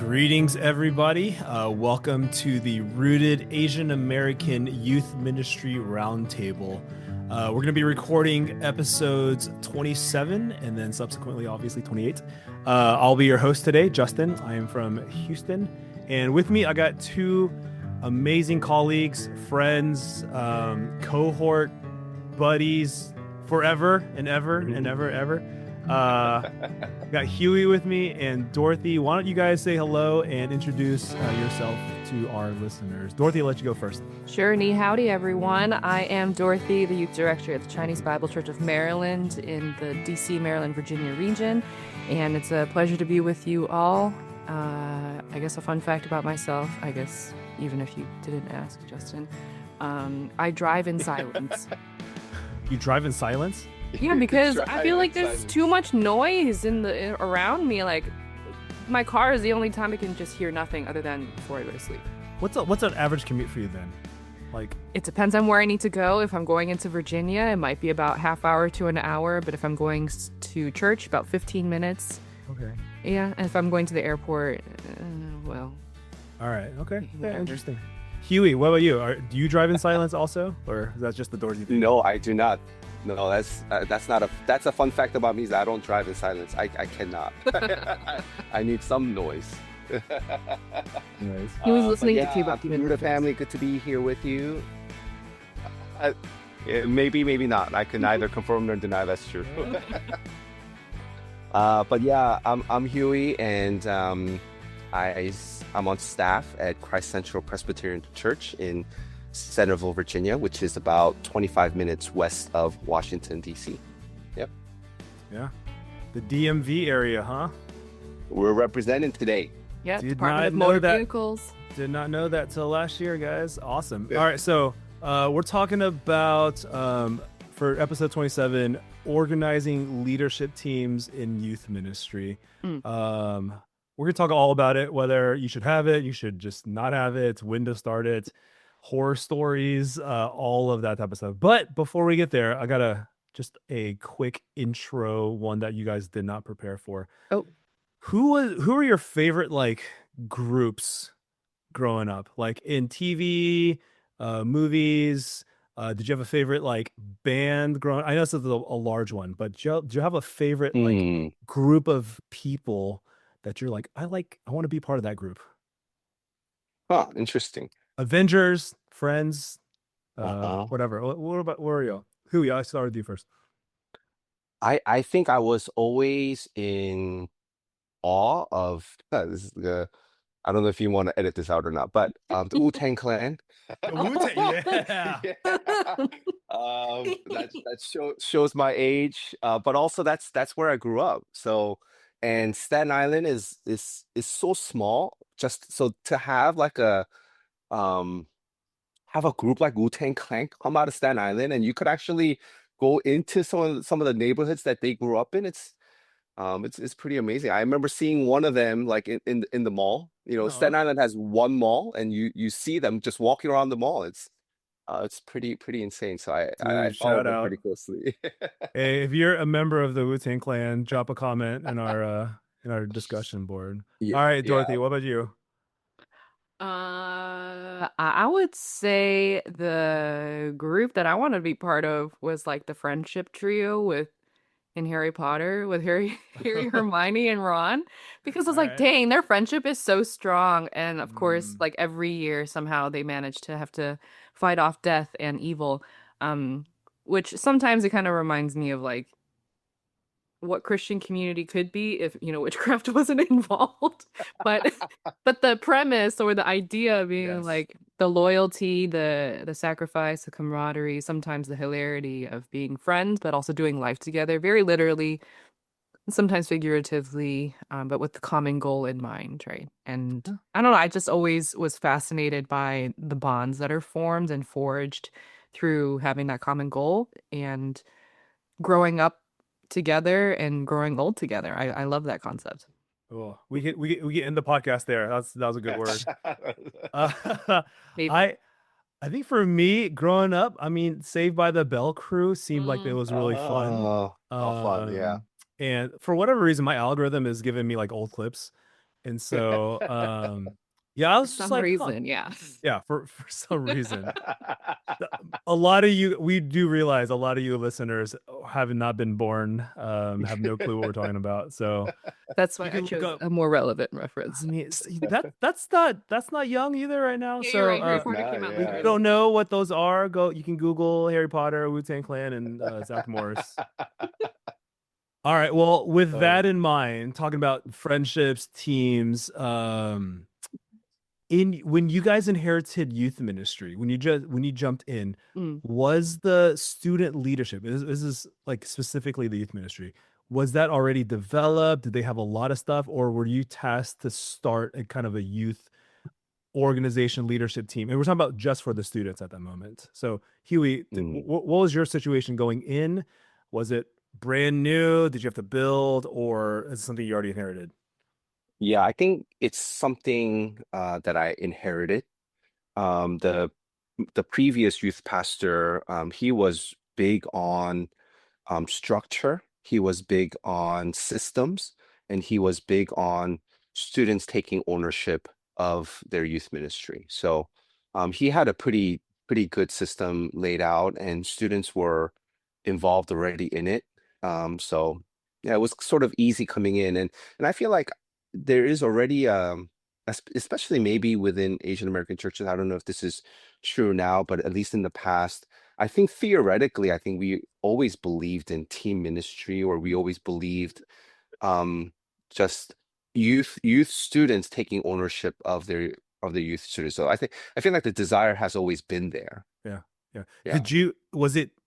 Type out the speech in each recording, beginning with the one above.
Greetings, everybody. Welcome to the Rooted Asian American Youth Ministry Roundtable. We're going to be recording episodes 27 and then subsequently, obviously, 28. I'll be your host today, Justin. I am from Houston. And with me, I got two amazing colleagues, friends, cohort buddies, forever and ever and ever. Got Huey with me and Dorothy. Why don't you guys say hello and introduce yourself to our listeners? Dorothy, I'll let you go first. Sure. Ni howdy, everyone. I am Dorothy, the youth director at the Chinese Bible Church of Maryland in the DC, Maryland, Virginia region. And it's a pleasure to be with you all. I guess a fun fact about myself, I guess, even if you didn't ask, Justin, I drive in silence. You drive in silence? Yeah, because I feel like there's too much noise around me. Like, my car is the only time I can just hear nothing other than before I go to sleep. What's an average commute for you then? Like, it depends on where I need to go. If I'm going into Virginia, it might be about half hour to an hour. But if I'm going to church, about 15 minutes. Okay. Yeah, and if I'm going to the airport, well. All right. Okay. Yeah, interesting. Huey, what about you? Do you drive in silence also, or is that just the Dorothy thing? No, I do not. No, that's a fun fact about me is I don't drive in silence. I cannot. I need some noise. Nice. He was listening to you about the family. Good to be here with you. Maybe not. I can neither confirm nor deny that's true. But yeah, I'm Huey, and I'm on staff at Christ Central Presbyterian Church in Centerville, Virginia, which is about 25 minutes west of Washington, D.C. Yep. Yeah. The DMV area, huh? We're representing today. Yeah, Department of Motor Vehicles. Did not know that till last year, guys. Awesome. Yeah. All right, so we're talking about, for episode 27, organizing leadership teams in youth ministry. We're going to talk all about it, whether you should have it, you should just not have it, when to start it, horror stories, all of that type of stuff. But before we get there, I got just a quick intro, one that you guys did not prepare for. Oh, who are your favorite like groups growing up, like in TV, movies? Did you have a favorite like band growing? I know this is a large one, but do you have a favorite like group of people that you're like, I want to be part of that group? Huh, interesting. Avengers, Friends, whatever. What are you? Huey, I started with you first. I think I was always in awe of this is I don't know if you want to edit this out or not, but the Wu-Tang Clan. Yeah. That shows my age, but also that's where I grew up. So, and Staten Island is so small. Just so to have like have a group like Wu-Tang Clan come out of Staten Island, and you could actually go into some of the neighborhoods that they grew up in. It's pretty amazing. I remember seeing one of them like in the mall. You know, Staten Island has one mall, and you see them just walking around the mall. It's pretty insane. So I follow them pretty closely. Hey, if you're a member of the Wu-Tang Clan, drop a comment in our discussion board. Yeah, all right, Dorothy, what about you? I would say the group that I want to be part of was like the friendship trio in Harry Potter with Harry, Hermione, and Ron, because I was like, dang, their friendship is so strong. And of course, like every year, somehow they manage to have to fight off death and evil, which sometimes it kind of reminds me of like what Christian community could be if, witchcraft wasn't involved. But the premise or the idea being like the loyalty, the sacrifice, the camaraderie, sometimes the hilarity of being friends, but also doing life together, very literally, sometimes figuratively, but with the common goal in mind, right? And I don't know, I just always was fascinated by the bonds that are formed and forged through having that common goal and growing up together and growing old together. I love that concept. Oh, we get end the podcast there. That was a good word. I think for me, growing up, I mean, Saved by the Bell crew seemed like it was really fun. Fun, yeah. And for whatever reason, my algorithm is giving me like old clips. And so, yeah, I For was just some like, huh, reason, yeah. yeah, for some reason. A lot of you, we do realize a lot of you listeners have not been born, have no clue what we're talking about. So That's you why I can look chose up. a more relevant I reference. mean, that's not young either right now. Yeah, you're So right. Harry It's Potter came not, out if later you yeah. in don't life. know what those are, go. You can Google Harry Potter, Wu-Tang Clan, and Zach Morris. All right. Well, with Uh, that in mind, talking about friendships, teams, in when you guys inherited youth ministry, when you jumped in, Mm. was the student leadership, this is like specifically the youth ministry, was that already developed? Did they have a lot of stuff, or were you tasked to start a kind of a youth organization leadership team? And we're talking about just for the students at that moment. So Huey, mm. what was your situation going in? Was it brand new? Did you have to build, or is it something you already inherited? Yeah, I think it's something that I inherited. Um, the the previous youth pastor, he was big on structure. He was big on systems, and he was big on students taking ownership of their youth ministry. So he had a pretty good system laid out, and students were involved already in it. So yeah, it was sort of easy coming in, and I feel like there is already especially maybe within Asian American churches. I don't know if this is true now, but at least in the past, I think theoretically, I think we always believed in team ministry, or we always believed um, just youth students taking ownership of their youth students. So I feel like the desire has always been there. Yeah. Yeah. Yeah.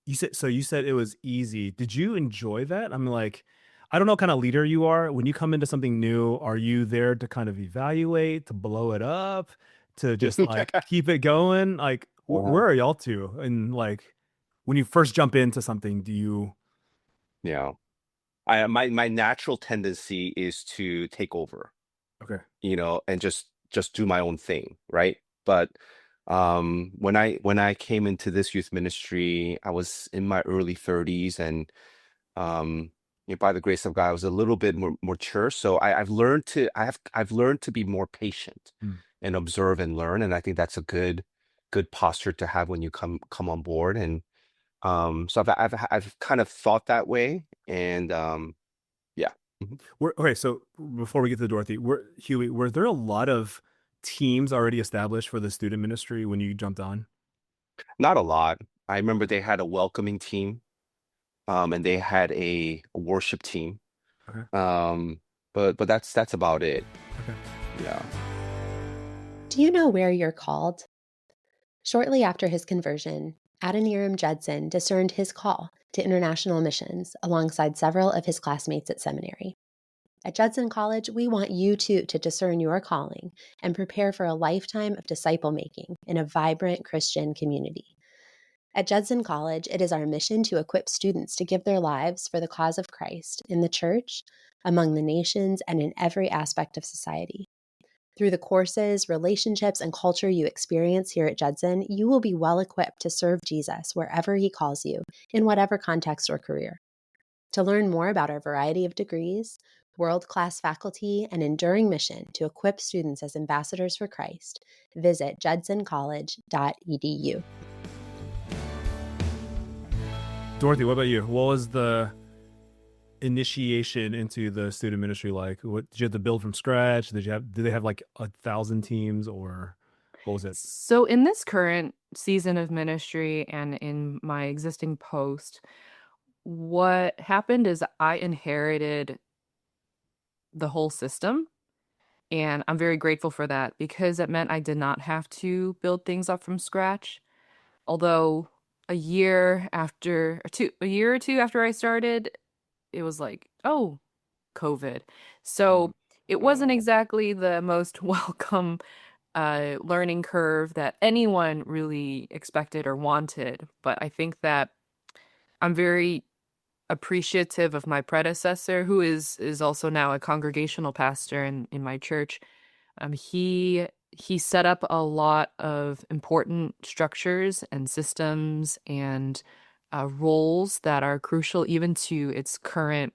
You said it was easy. Did you enjoy that? I'm like, I don't know what kind of leader you are. When you come into something new, are you there to kind of evaluate, to blow it up, to just like keep it going? Like, Uh-huh. where are y'all to? And like, when you first jump into something, do you? Yeah. My natural tendency is to take over, Okay. and just do my own thing, right? But when I came into this youth ministry, I was in my early 30s, and um by the grace of God, I was a little bit more mature. So I've learned to be more patient Mm. and observe and learn. And I think that's a good posture to have when you come on board. And so I've kind of thought that way. And yeah. Mhm. Okay, so before we get to Dorothy, Huey, were there a lot of teams already established for the student ministry when you jumped on? Not a lot. I remember they had a welcoming team, and they had a worship team. Okay. Um, but that's about it. Okay. Yeah. Do you know where you're called? Shortly after his conversion, Adoniram Judson discerned his call to international missions alongside several of his classmates at seminary. At Judson College, we want you too to discern your calling and prepare for a lifetime of disciple making in a vibrant Christian community. At Judson College, it is our mission to equip students to give their lives for the cause of Christ in the church, among the nations, and in every aspect of society. Through the courses, relationships, and culture you experience here at Judson, you will be well equipped to serve Jesus wherever he calls you, in whatever context or career. To learn more about our variety of degrees, world-class faculty, and enduring mission to equip students as ambassadors for Christ, visit judsoncollege.edu. Dorothy, what about you? What was the initiation into the student ministry like? What did you have to build from scratch? Did they have like 1,000 teams, or what was it? So in this current season of ministry and in my existing post, what happened is I inherited the whole system. And I'm very grateful for that because it meant I did not have to build things up from scratch. Although a year or two after I started, it was like, oh, COVID. So it wasn't Oh, exactly the most welcome learning curve that anyone really expected or wanted. But I think that I'm very appreciative of my predecessor, who is also now a congregational pastor in my church. He set up a lot of important structures and systems and roles that are crucial even to its current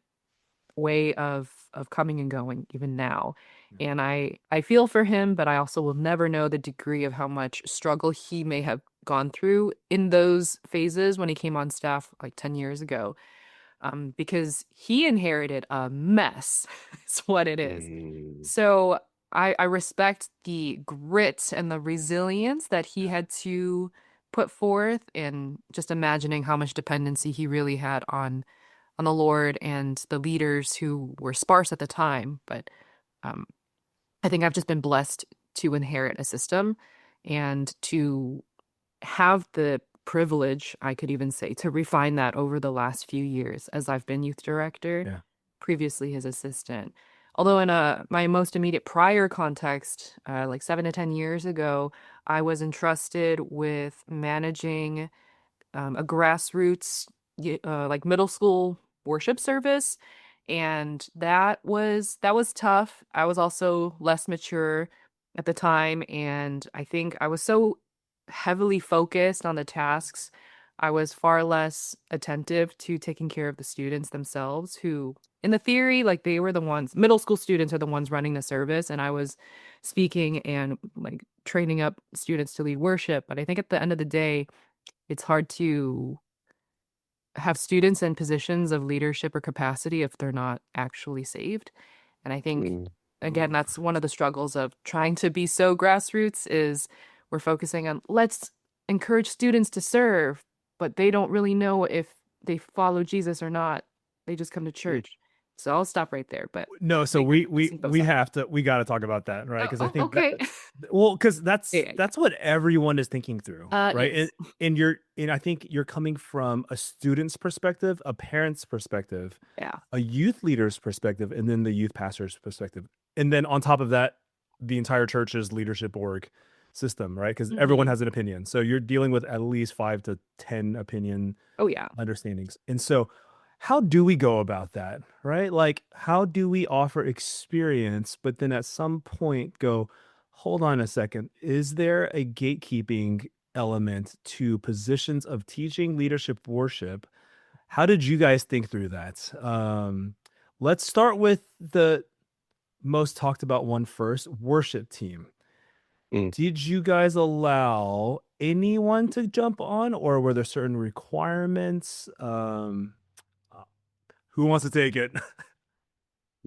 way of coming and going even now. And I feel for him, but I also will never know the degree of how much struggle he may have gone through in those phases when he came on staff like 10 years ago. Because he inherited a mess. Is what it is. Mm, So I respect the grit and the resilience that he had to put forth, and just imagining how much dependency he really had on the Lord and the leaders who were sparse at the time. But um, I think I've just been blessed to inherit a system and to have the privilege, I could even say, to refine that over the last few years as I've been youth director, Yeah. previously his assistant. Although in my most immediate prior context, like 7 to 10 years ago, I was entrusted with managing a grassroots like middle school worship service, and that was tough. I was also less mature at the time, and I think I was so heavily focused on the tasks, I was far less attentive to taking care of the students themselves, who in the theory, like, they were the ones, middle school students are the ones running the service, and I was speaking and like training up students to lead worship. But I think at the end of the day, it's hard to have students in positions of leadership or capacity if they're not actually saved. And I think, mm, again, that's one of the struggles of trying to be so grassroots is we're focusing on let's encourage students to serve, but they don't really know if they follow Jesus or not. They just come to mm. church. So I'll stop right there. But No, I so agree we with we both we sides. have to we got to talk about that, right? Because I Oh, think that okay. well, because that's Yeah. that's what everyone is thinking through, right? Yes. And I think you're coming from a student's perspective, a parent's perspective, Yeah. a youth leader's perspective, and then the youth pastor's perspective, and then on top of that, the entire church's leadership org system, right? Because everyone Mhm. has an opinion, so you're dealing with at least 5 to 10 opinion Oh, yeah. understandings. And so, how do we go about that, right? Like, how do we offer experience, but then at some point go, hold on a second, is there a gatekeeping element to positions of teaching, leadership, worship? How did you guys think through that? Let's start with the most talked about one first, worship team. Mm. Did you guys allow anyone to jump on, or were there certain requirements? Uh, who wants to take it?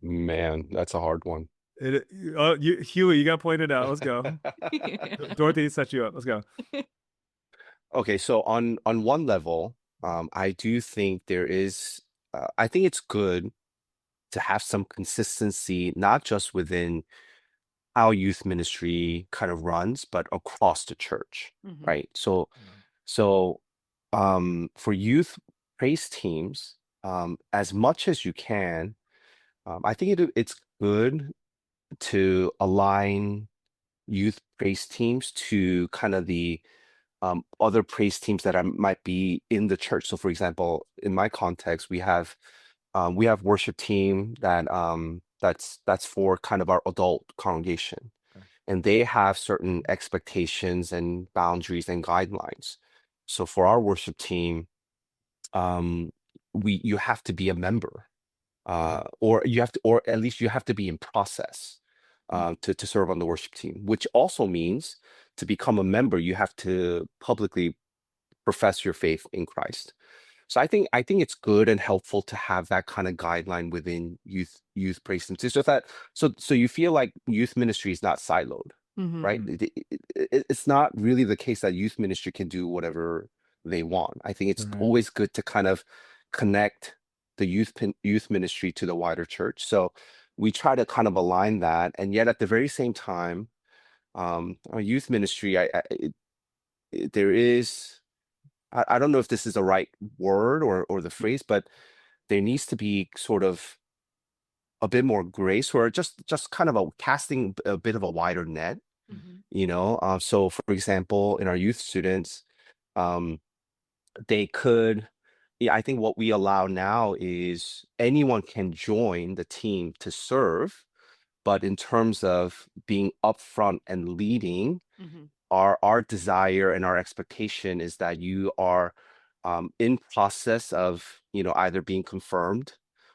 Man, that's a hard one. Huey, you got pointed out. Let's go. Dorothy set you up. Let's go. Okay, so on one level, I do think there is, I think it's good to have some consistency, not just within how youth ministry kind of runs, but across the church, Mhm. right? So for youth praise teams, as much as you can, I think it's good to align youth praise teams to kind of the other praise teams that might be in the church. So, for example, in my context, we have worship team that's for kind of our adult congregation, Okay. and they have certain expectations and boundaries and guidelines. So, for our worship team, um, you have to be a member, or or at least you have to be in process to serve on the worship team, which also means to become a member, you have to publicly profess your faith in Christ. So I think it's good and helpful to have that kind of guideline within youth praise teams. It's just that so you feel like youth ministry is not siloed, Mhm. right? It's not really the case that youth ministry can do whatever they want. I think it's Right. always good to kind of connect the youth ministry to the wider church. So we try to kind of align that, and yet at the very same time, our youth ministry, there is, I don't know if this is the right word or the phrase, but there needs to be sort of a bit more grace, or just kind of a casting a bit of a wider net, Mhm. so for example, in our youth students, um, they could, yeah, I think what we allow now is anyone can join the team to serve, but in terms of being upfront and leading, Mhm. our desire and our expectation is that you are in process of either being confirmed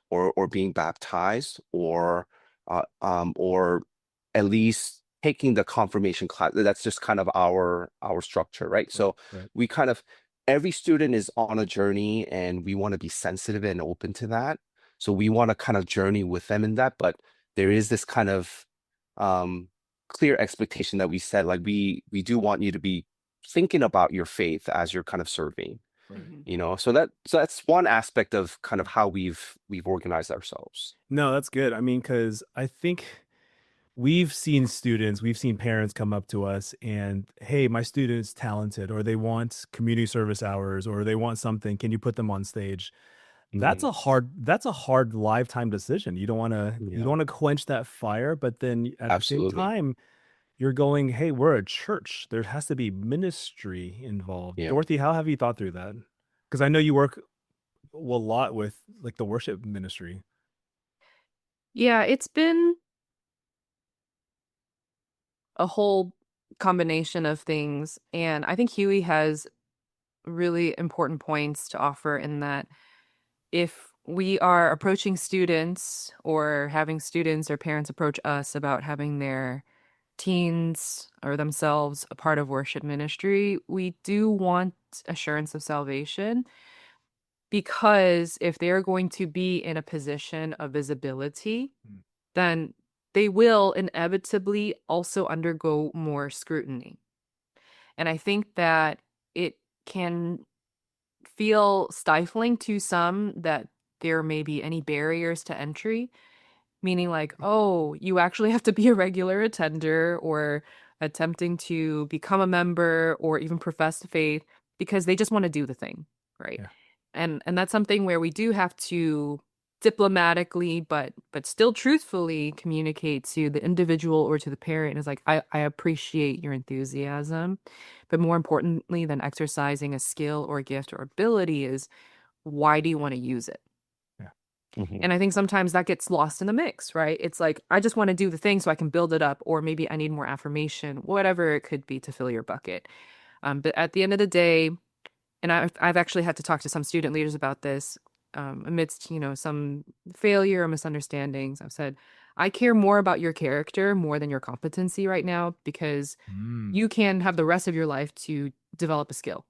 or being baptized or at least taking the confirmation class. That's just kind of our structure, right? So Right. we kind of, every student is on a journey, and we want to be sensitive and open to that. So we want to kind of journey with them in that, but there is this kind of clear expectation that we set, like we do want you to be thinking about your faith as you're kind of serving, Right. Mhm. so that's one aspect of kind of how we've organized ourselves. No, that's good. I mean, because I think we've seen parents come up to us and, hey, my student's talented, or they want community service hours, or they want something. Can you put them on stage? That's Mhm. a hard lifetime decision. You don't want Yeah, to quench that fire, but then at the same absolutely. time, you're going, hey, we're a church. There has to be ministry involved. Yeah. Dorothy, how have you thought through that? Because I know you work a lot with like the worship ministry. Yeah, it's been a whole combination of things. And I think Huey has really important points to offer in that if we are approaching students or having students or parents approach us about having their teens or themselves a part of worship ministry, we do want assurance of salvation because if they're going to be in a position of visibility, Mm. then they will inevitably also undergo more scrutiny. And I think that it can feel stifling to some that there may be any barriers to entry, meaning like, oh, you actually have to be a regular attender or attempting to become a member or even profess faith because they just want to do the thing, right? Yeah. And that's something where we do have to diplomatically but still truthfully communicate to the individual or to the parent is like I appreciate your enthusiasm, but more importantly than exercising a skill or gift or ability is why do you want to use it? Yeah. Mhm. And I think sometimes that gets lost in the mix, right? It's like, I just want to do the thing so I can build it up, or maybe I need more affirmation, whatever it could be to fill your bucket. But at the end of the day, and I've actually had to talk to some student leaders about this amidst, some failure or misunderstandings. I've said, I care more about your character more than your competency right now because Mm. you can have the rest of your life to develop a skill.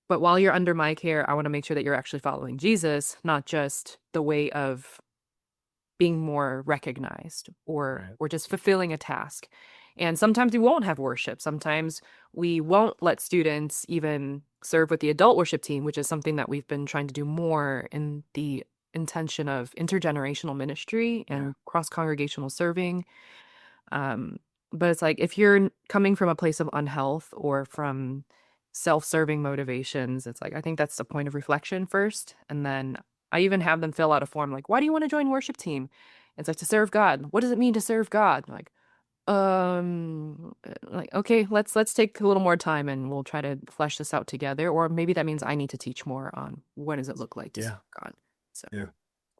But while you're under my care, I want to make sure that you're actually following Jesus, not just the way of being more recognized or Right. just fulfilling a task. And sometimes we won't have worship. Sometimes we won't let students even serve with the adult worship team, which is something that we've been trying to do more in the intention of intergenerational ministry Yeah. and cross-congregational serving. Um, but it's like if you're coming from a place of unhealth or from self-serving motivations, it's like I think that's a point of reflection first. And then I even have them fill out a form like, why do you want to join worship team? It's like to serve God. What does it mean to serve God? Like, okay, let's take a little more time and we'll try to flesh this out together. Or maybe that means I need to teach more on what does it look like to Yeah. serve God. So Yeah.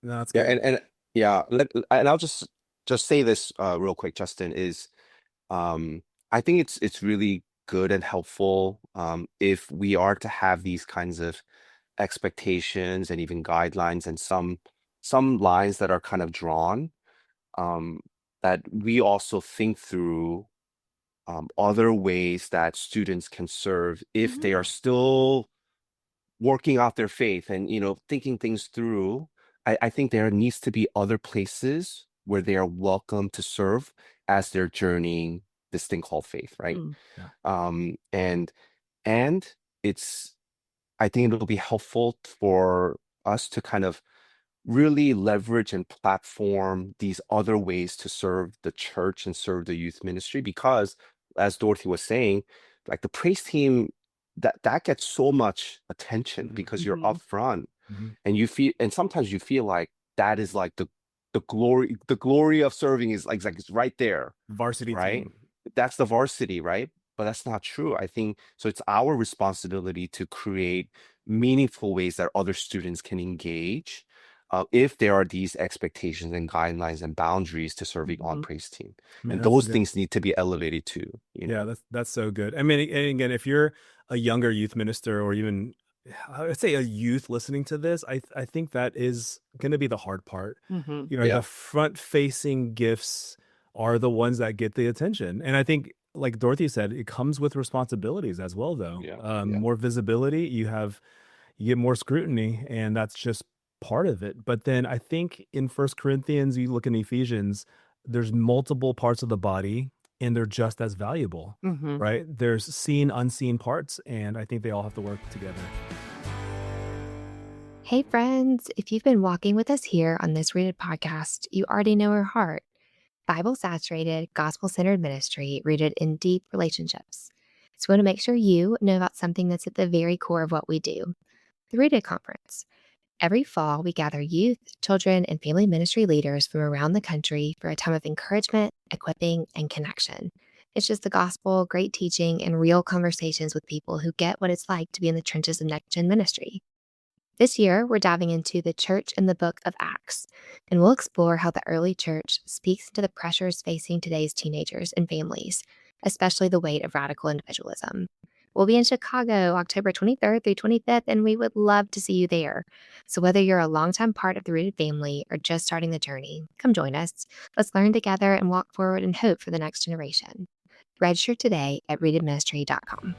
No, that's Yeah, good. and yeah, and I'll just say this real quick, Justin, is I think it's really good and helpful if we are to have these kinds of expectations and even guidelines and some lines that are kind of drawn, um, that we also think through other ways that students can serve if they Mhm. are still working out their faith and thinking things through. I think there needs to be other places where they are welcome to serve as they're journeying this thing called faith, right? Mm. Yeah. And it's, I think it'll be helpful for us to kind of really leverage and platform these other ways to serve the church and serve the youth ministry, because as Dorothy was saying, like the praise team, that gets so much attention Mhm. because you're Mhm. up front, Mhm. and and sometimes you feel like that is like the glory of serving is like it's right there, Varsity right? team. That's the varsity, right? But that's not true. I think so. It's our responsibility to create meaningful ways that other students can engage, if there are these expectations and guidelines and boundaries to serving on Mhm. praise team. I mean, And that's those good. things need to be elevated too, Yeah, that's so good. I mean, and again, if you're a younger youth minister or even I would say a youth listening to this, I think that is going to be the hard part. Mhm. You know, Yeah. the front facing gifts are the ones that get the attention. And I think, like Dorothy said, it comes with responsibilities as well, though. Yeah. More visibility, you get more scrutiny, and that's just part of it. But then I think in First Corinthians, you look in Ephesians, there's multiple parts of the body, and they're just as valuable, Mm-hmm. right? There's seen, unseen parts, and I think they all have to work together. Hey, friends, if you've been walking with us here on this Rooted podcast, you already know our heart. Bible saturated, gospel centered ministry rooted in deep relationships. So, we want to make sure you know about something that's at the very core of what we do, the Rooted Conference. Every fall, we gather youth, children, and family ministry leaders from around the country for a time of encouragement, equipping, and connection. It's just the gospel, great teaching, and real conversations with people who get what it's like to be in the trenches of next gen ministry. This year, we're diving into the church in the book of Acts, and we'll explore how the early church speaks to the pressures facing today's teenagers and families, especially the weight of radical individualism. We'll be in Chicago October 23rd through 25th, and we would love to see you there. So whether you're a longtime part of the Rooted family or just starting the journey, come join us. Let's learn together and walk forward in hope for the next generation. Register today at rootedministry.com.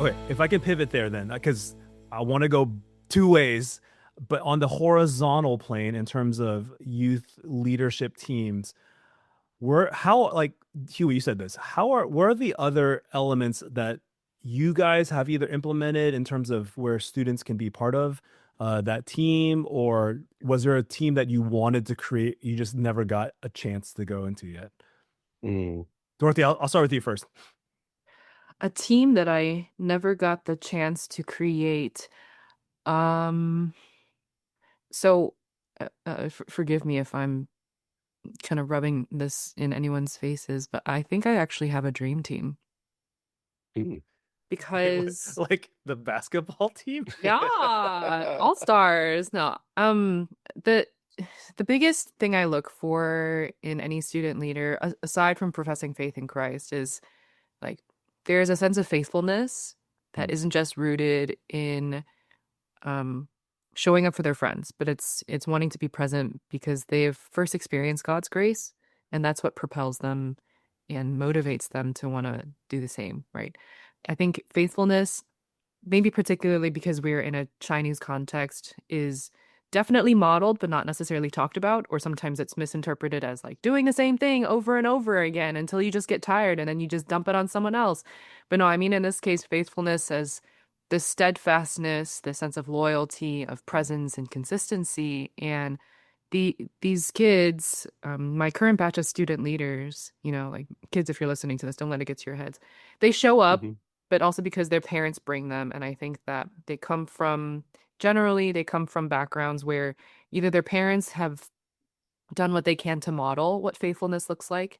Okay, if I can pivot there then, because I want to go two ways, but on the horizontal plane in terms of youth leadership teams, like Huey, you said this, where are the other elements that you guys have either implemented in terms of where students can be part of that team, or was there a team that you wanted to create, you just never got a chance to go into yet? Dorothy, I'll start with you first. A team that I never got the chance to create. So forgive me if I'm kind of rubbing this in anyone's faces, but I think I actually have a dream team because Like the basketball team? yeah, all stars. No, the biggest thing I look for in any student leader, aside from professing faith in Christ, is like there's a sense of faithfulness that isn't just rooted in showing up for their friends, but it's wanting to be present because they've first experienced God's grace, and that's what propels them and motivates them to want to do the same, right? I think faithfulness, maybe particularly because we're in a Chinese context, is definitely modeled but not necessarily talked about, or sometimes it's misinterpreted as like doing the same thing over and over again until you just get tired and then you just dump it on someone else. But no, I mean, in this case, faithfulness as the steadfastness, the sense of loyalty, of presence and consistency. And these kids, my current batch of student leaders, like kids, if you're listening to this, don't let it get to your heads. They show up, but also because their parents bring them. And I think that generally they come from backgrounds where either their parents have done what they can to model what faithfulness looks like,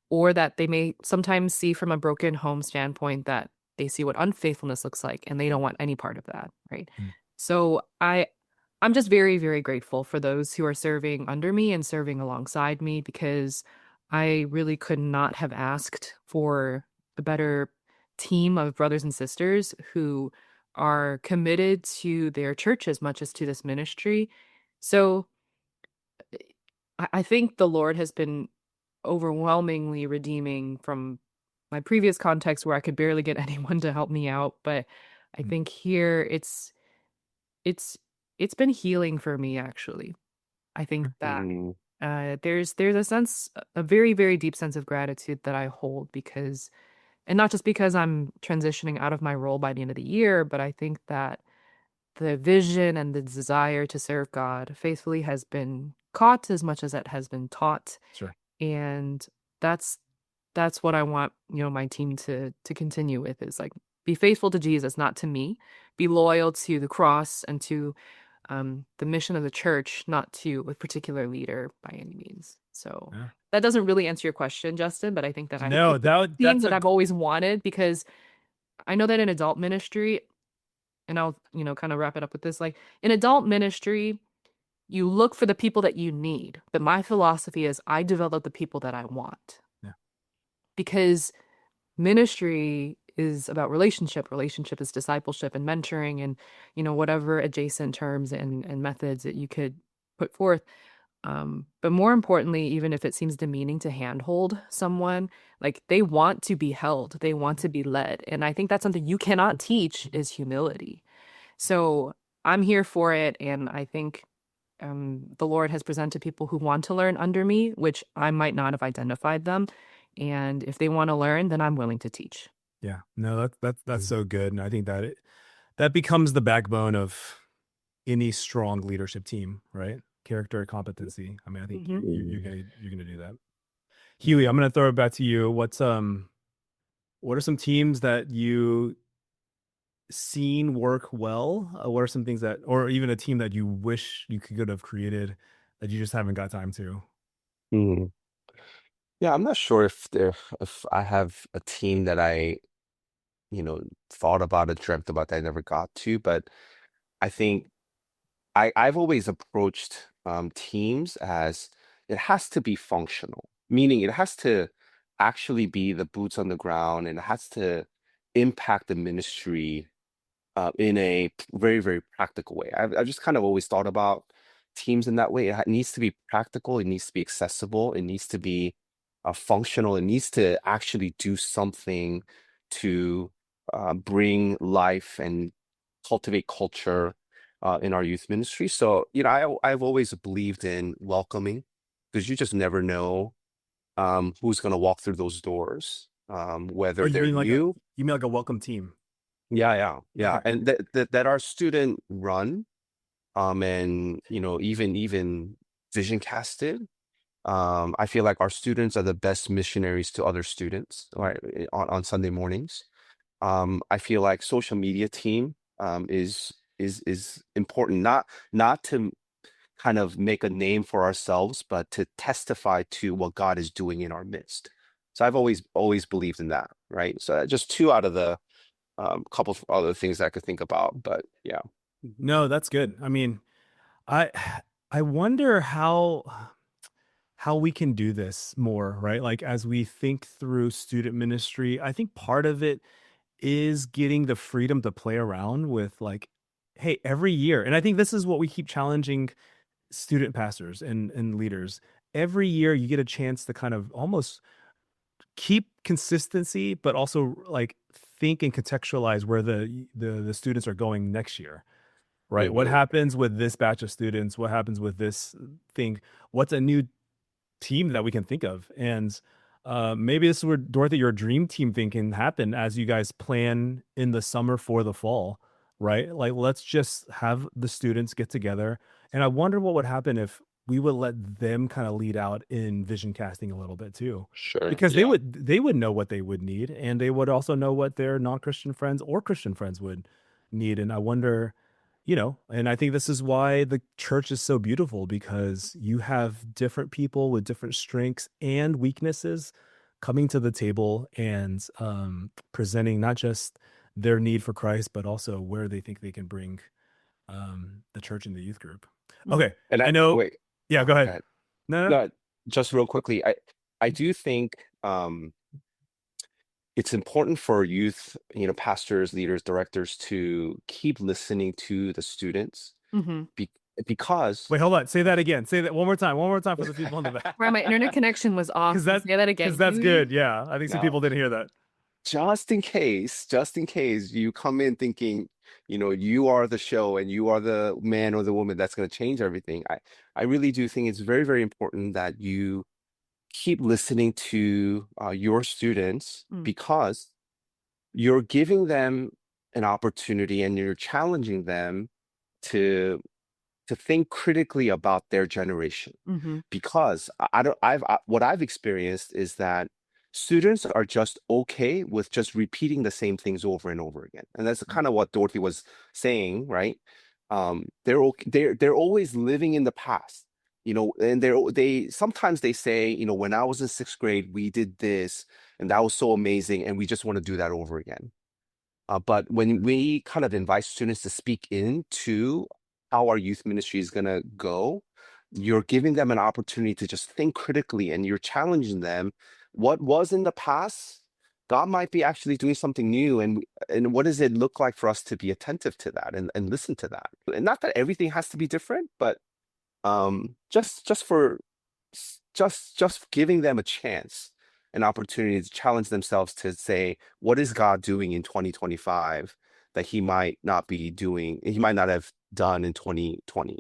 or that they may sometimes see from a broken home standpoint that they see what unfaithfulness looks like and they don't want any part of that, right? So I'm just very, very grateful for those who are serving under me and serving alongside me, because I really could not have asked for a better team of brothers and sisters who are committed to their church as much as to this ministry. So I think the Lord has been overwhelmingly redeeming from my previous context where I could barely get anyone to help me out. But I think here it's been healing for me, actually. I think that there's a very, very deep sense of gratitude that I hold, because, and not just because I'm transitioning out of my role by the end of the year, but I think that the vision and the desire to serve God faithfully has been caught as much as it has been taught. Sure. And that's what I want, my team to continue with, is like, be faithful to Jesus, not to me. Be loyal to the cross and to the mission of the church, not to a particular leader by any means. So that doesn't really answer your question, Justin, but I think that that's what I've always wanted, because I know that in adult ministry, and I'll, kind of wrap it up with this, like in adult ministry, you look for the people that you need. But my philosophy is I develop the people that I want. Yeah. Because ministry is about relationship. Relationship is discipleship and mentoring and, whatever adjacent terms and methods that you could put forth. But more importantly, even if it seems demeaning to handhold someone, like they want to be held, they want to be led. And I think that's something you cannot teach is humility. So I'm here for it. And I think the Lord has presented people who want to learn under me, which I might not have identified them. And if they want to learn, then I'm willing to teach. Yeah, no, that's so good, and I think that that becomes the backbone of any strong leadership team, right? Character, competency. I mean, I think Mhm. you're gonna do that. Huey, I'm gonna throw it back to you. What are some teams that you seen work well? What are some things that, or even a team that you wish you could have created that you just haven't got time to? Mhm. Yeah, I'm not sure if I have a team that I, thought about and dreamt about that I never got to, but I think I've always approached teams as it has to be functional, meaning it has to actually be the boots on the ground and it has to impact the ministry in a very, very practical way. I've just kind of always thought about teams in that way. It needs to be practical, it needs to be accessible, it needs to be functional, it needs to actually do something to bring life and cultivate culture in our youth ministry. So, I've always believed in welcoming because you just never know who's going to walk through those doors, Or whether they're new. you mean like a welcome team? Yeah, Okay. and that our student run, and even vision casted. I feel like our students are the best missionaries to other students, right, on Sunday mornings. I feel like social media team is important, not to kind of make a name for ourselves, but to testify to what God is doing in our midst. So I've always believed in that, right? So just two out of the couple of other things I could think about, but yeah. No, that's good. I mean, I I wonder how we can do this more, right? Like as we think through student ministry, I think part of it is getting the freedom to play around with like, hey, every year, and I think this is what we keep challenging student pastors and leaders. Every year you get a chance to kind of almost keep consistency, but also like think and contextualize where the students are going next year. Right. What Mhm. happens with this batch of students? What happens with this thing? What's a new team that we can think of? And maybe this is where, Dorothy, your dream team thing can happen as you guys plan in the summer for the fall, right? Like, let's just have the students get together. And I wonder what would happen if we would let them kind of lead out in vision casting a little bit too, Sure. because Yeah. they would know what they would need, and they would also know what their non-Christian friends or Christian friends would need. And I wonder, and I think this is why the church is so beautiful, because you have different people with different strengths and weaknesses coming to the table and presenting not just their need for Christ, but also where they think they can bring the church and the youth group. Okay. And I know. wait, Yeah, go go ahead. ahead. No, no. No, just real quickly, I do think it's important for youth, pastors, leaders, directors to keep listening to the students Mm-hmm. because Wait, hold on. Say that again. Say that one more time. One more time for the people in the back. Right, my internet connection was off. Because that's Say that again. because that's Huey. good. Yeah, I think some No. people didn't hear that. just in case you come in thinking, you are the show and you are the man or the woman that's going to change everything. I really do think it's very, very important that you keep listening to your students Mm. because you're giving them an opportunity and you're challenging them to think critically about their generation. Mm-hmm. Because what I've experienced is that students are just okay with just repeating the same things over and over again, and that's kind of what Dorothy was saying, right? They're always living in the past, and they sometimes they say, when I was in sixth grade, we did this, and that was so amazing, and we just want to do that over again. But when we kind of invite students to speak into how our youth ministry is going to go, you're giving them an opportunity to just think critically and you're challenging them. What was in the past, God might be actually doing something new. And what does it look like for us to be attentive to that and listen to that? And not that everything has to be different, but just for just giving them a chance, an opportunity to challenge themselves to say, what is God doing in 2025 that he might not have done in 2020?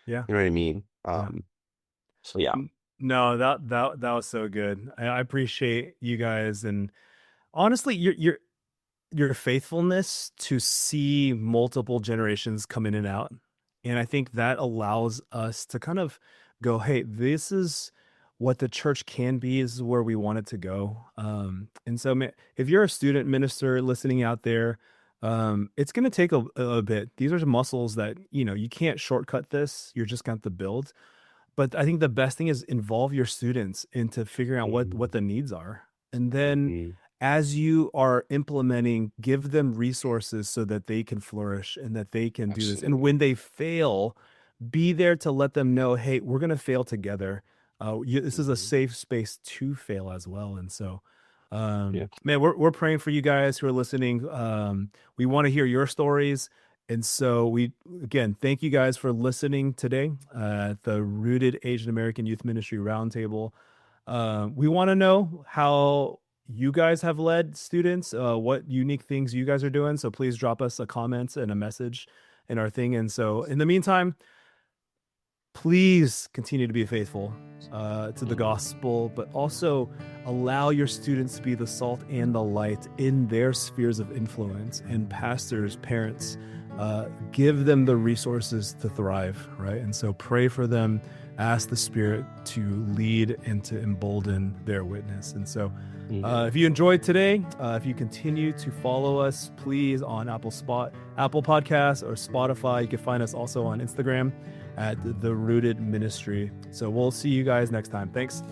Yeah. You know what I mean? Yeah. So yeah. No, that was so good. I appreciate you guys, and honestly, your faithfulness to see multiple generations come in and out. And I think that allows us to kind of go, hey, this is what the church can be, this is where we want it to go. And so if you're a student minister listening out there, it's going to take a bit. These are muscles that, you can't shortcut this. You're just going to build. But I think the best thing is involve your students into figuring out what the needs are. And then as you are implementing, give them resources so that they can flourish and that they can do this. And when they fail, be there to let them know, hey, we're going to fail together. This is a safe space to fail as well. And so, man, we're praying for you guys who are listening. We want to hear your stories. And so again, thank you guys for listening today at the Rooted Asian American Youth Ministry Roundtable. We want to know how you guys have led students, what unique things you guys are doing. So please drop us a comment and a message in our thing. And so in the meantime, please continue to be faithful to the gospel, but also allow your students to be the salt and the light in their spheres of influence. And pastors, parents, give them the resources to thrive, right? And so pray for them, ask the Spirit to lead and to embolden their witness. And so if you enjoyed today, if you continue to follow us, please, on Apple Podcasts or Spotify. You can find us also on Instagram at The Rooted Ministry. So we'll see you guys next time. Thanks.